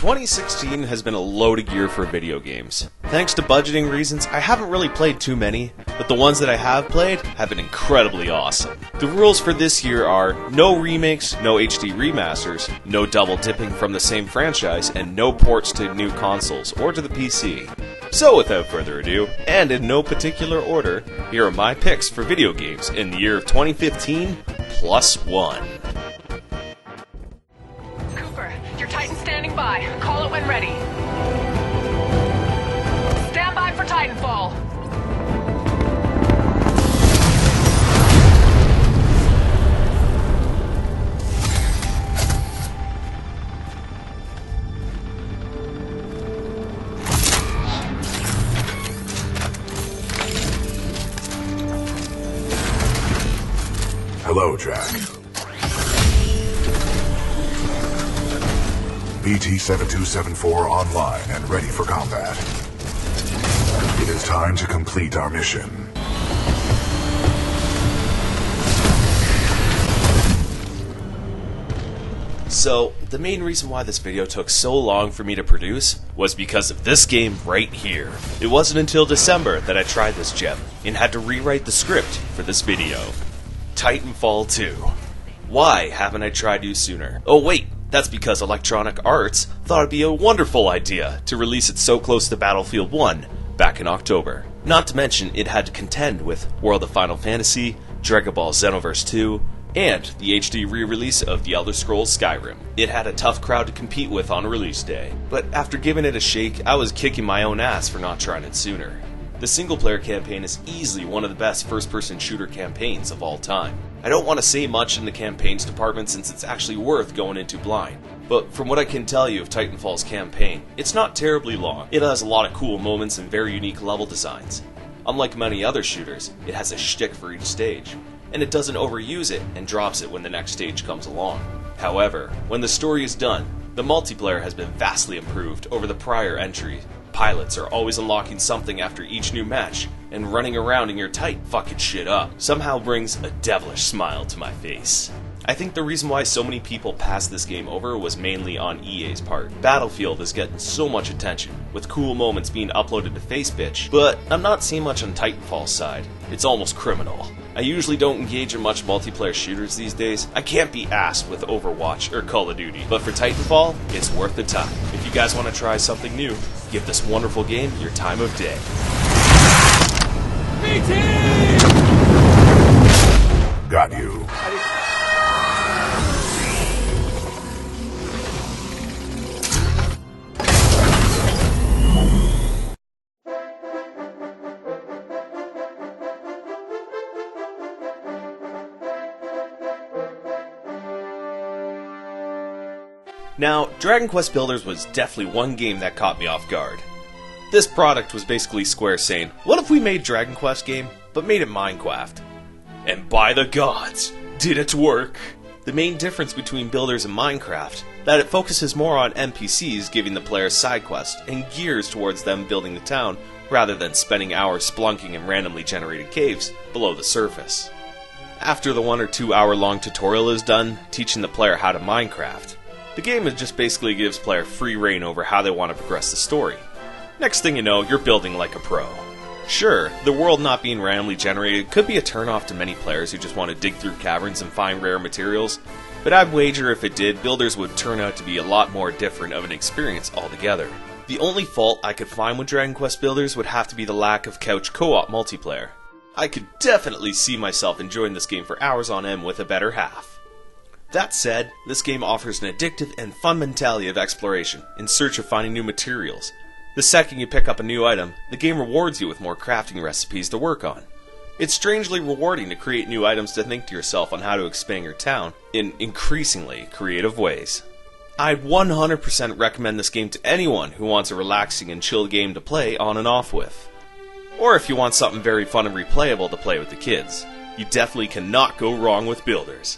2016 has been a loaded year for video games. Thanks to budgeting reasons, I haven't really played too many, but the ones that I have played have been incredibly awesome. The rules for this year are no remakes, no HD remasters, no double dipping from the same franchise, and no ports to new consoles or to the PC. So without further ado, and in no particular order, here are my picks for video games in the year of 2015 plus one. Standing by. Call it when ready. Stand by for Titanfall. Hello, Jack. BT-7274 online and ready for combat. It is time to complete our mission. So, the main reason why this video took so long for me to produce was because of this game right here. It wasn't until December that I tried this gem and had to rewrite the script for this video. Titanfall 2. Why haven't I tried you sooner? Oh wait! That's because Electronic Arts thought it'd be a wonderful idea to release it so close to Battlefield 1 back in October. Not to mention, it had to contend with World of Final Fantasy, Dragon Ball Xenoverse 2, and the HD re-release of The Elder Scrolls Skyrim. It had a tough crowd to compete with on release day, but after giving it a shake, I was kicking my own ass for not trying it sooner. The single-player campaign is easily one of the best first-person shooter campaigns of all time. I don't want to say much in the campaigns department since it's actually worth going into blind, but from what I can tell you of Titanfall's campaign, it's not terribly long. It has a lot of cool moments and very unique level designs. Unlike many other shooters, it has a shtick for each stage, and it doesn't overuse it and drops it when the next stage comes along. However, when the story is done, the multiplayer has been vastly improved over the prior entry. Pilots are always unlocking something after each new match, and running around in your Titan fucking shit up somehow brings a devilish smile to my face. I think the reason why so many people passed this game over was mainly on EA's part. Battlefield is getting so much attention, with cool moments being uploaded to FaceBitch, but I'm not seeing much on Titanfall's side. It's almost criminal. I usually don't engage in much multiplayer shooters these days. I can't be asked with Overwatch or Call of Duty, but for Titanfall, it's worth the time. If you guys want to try something new, give this wonderful game your time of day. Got you. Now, Dragon Quest Builders was definitely one game that caught me off guard. This product was basically Square saying, what if we made Dragon Quest game, but made it Minecraft? And by the gods, did it work! The main difference between Builders and Minecraft, that it focuses more on NPCs giving the player side quests, and gears towards them building the town, rather than spending hours splunking in randomly generated caves below the surface. After the 1 or 2 hour long tutorial is done, teaching the player how to Minecraft, the game just basically gives player free reign over how they want to progress the story. Next thing you know, you're building like a pro. Sure, the world not being randomly generated could be a turnoff to many players who just want to dig through caverns and find rare materials, but I'd wager if it did, Builders would turn out to be a lot more different of an experience altogether. The only fault I could find with Dragon Quest Builders would have to be the lack of couch co-op multiplayer. I could definitely see myself enjoying this game for hours on end with a better half. That said, this game offers an addictive and fun mentality of exploration, in search of finding new materials. The second you pick up a new item, the game rewards you with more crafting recipes to work on. It's strangely rewarding to create new items to think to yourself on how to expand your town in increasingly creative ways. I'd 100% recommend this game to anyone who wants a relaxing and chill game to play on and off with. Or if you want something very fun and replayable to play with the kids. You definitely cannot go wrong with Builders.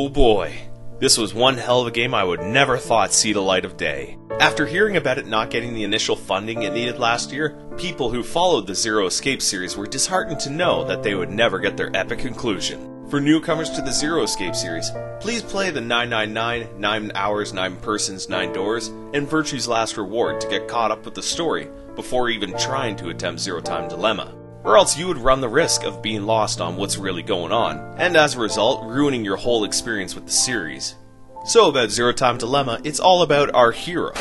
Oh boy, this was one hell of a game I would never thought see the light of day. After hearing about it not getting the initial funding it needed last year, people who followed the Zero Escape series were disheartened to know that they would never get their epic conclusion. For newcomers to the Zero Escape series, please play the 999, 9 Hours, 9 Persons, 9 Doors, and Virtue's Last Reward to get caught up with the story before even trying to attempt Zero Time Dilemma. Or else you would run the risk of being lost on what's really going on, and as a result, ruining your whole experience with the series. So about Zero Time Dilemma, it's all about our hero.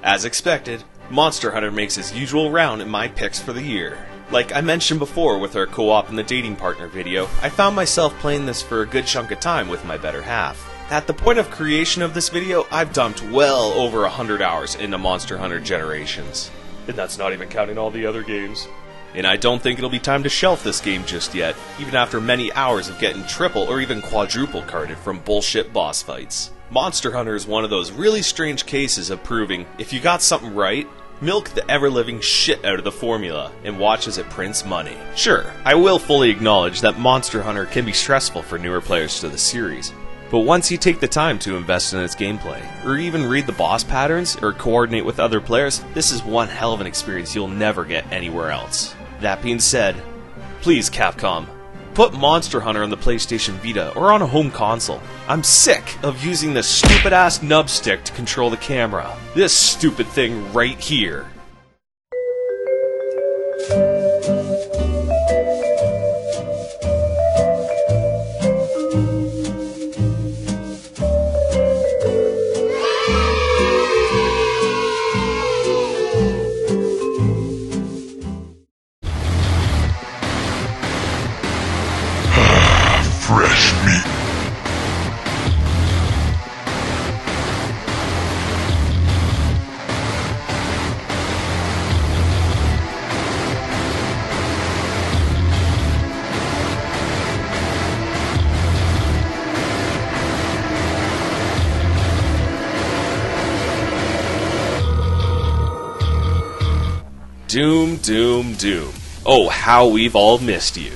As expected, Monster Hunter makes his usual round in my picks for the year. Like I mentioned before with our co-op and the dating partner video, I found myself playing this for a good chunk of time with my better half. At the point of creation of this video, I've dumped well over 100 hours into Monster Hunter Generations. And that's not even counting all the other games. And I don't think it'll be time to shelf this game just yet, even after many hours of getting triple or even quadruple carded from bullshit boss fights. Monster Hunter is one of those really strange cases of proving, if you got something right, milk the ever-living shit out of the formula and watch as it prints money. Sure, I will fully acknowledge that Monster Hunter can be stressful for newer players to the series, but once you take the time to invest in its gameplay, or even read the boss patterns, or coordinate with other players, this is one hell of an experience you'll never get anywhere else. That being said, please Capcom, put Monster Hunter on the PlayStation Vita or on a home console. I'm sick of using this stupid-ass nub stick to control the camera. This stupid thing right here. Fresh meat. Doom, Doom, Doom. Oh, how we've all missed you.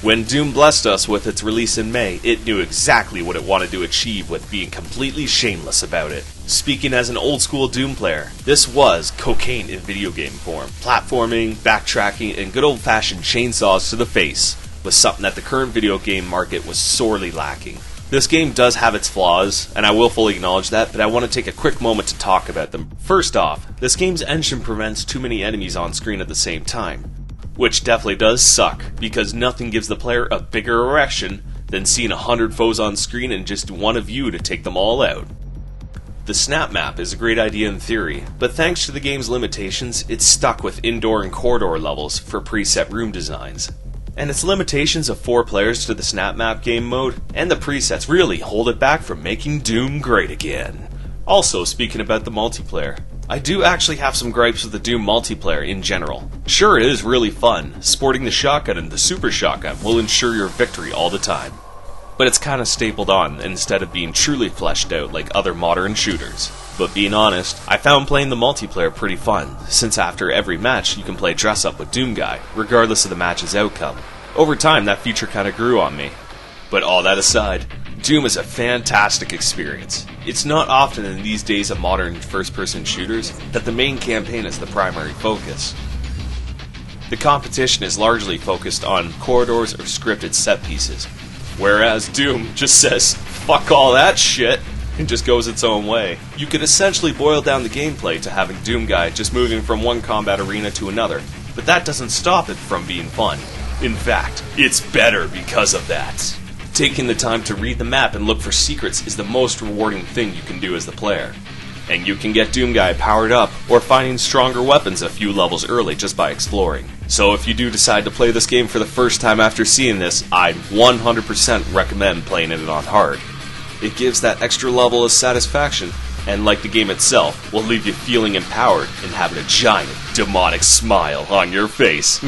When Doom blessed us with its release in May, it knew exactly what it wanted to achieve with being completely shameless about it. Speaking as an old-school Doom player, this was cocaine in video game form. Platforming, backtracking, and good old-fashioned chainsaws to the face was something that the current video game market was sorely lacking. This game does have its flaws, and I will fully acknowledge that, but I want to take a quick moment to talk about them. First off, this game's engine prevents too many enemies on screen at the same time, which definitely does suck, because nothing gives the player a bigger erection than seeing 100 foes on screen and just one of you to take them all out. The snap map is a great idea in theory, but thanks to the game's limitations, it's stuck with indoor and corridor levels for preset room designs. And its limitations of 4 players to the snap map game mode and the presets really hold it back from making Doom great again. Also, speaking about the multiplayer, I do actually have some gripes with the Doom multiplayer in general. Sure, it is really fun. Sporting the shotgun and the super shotgun will ensure your victory all the time. But it's kinda stapled on instead of being truly fleshed out like other modern shooters. But being honest, I found playing the multiplayer pretty fun, since after every match you can play dress up with Doom Guy, regardless of the match's outcome. Over time that feature kinda grew on me. But all that aside, Doom is a fantastic experience. It's not often in these days of modern first-person shooters that the main campaign is the primary focus. The competition is largely focused on corridors or scripted set pieces, whereas Doom just says, fuck all that shit, and just goes its own way. You could essentially boil down the gameplay to having Doom Guy just moving from one combat arena to another, but that doesn't stop it from being fun. In fact, it's better because of that. Taking the time to read the map and look for secrets is the most rewarding thing you can do as the player. And you can get Doom Guy powered up or finding stronger weapons a few levels early just by exploring. So if you do decide to play this game for the first time after seeing this, I'd 100% recommend playing it on hard. It gives that extra level of satisfaction and like the game itself, will leave you feeling empowered and having a giant demonic smile on your face.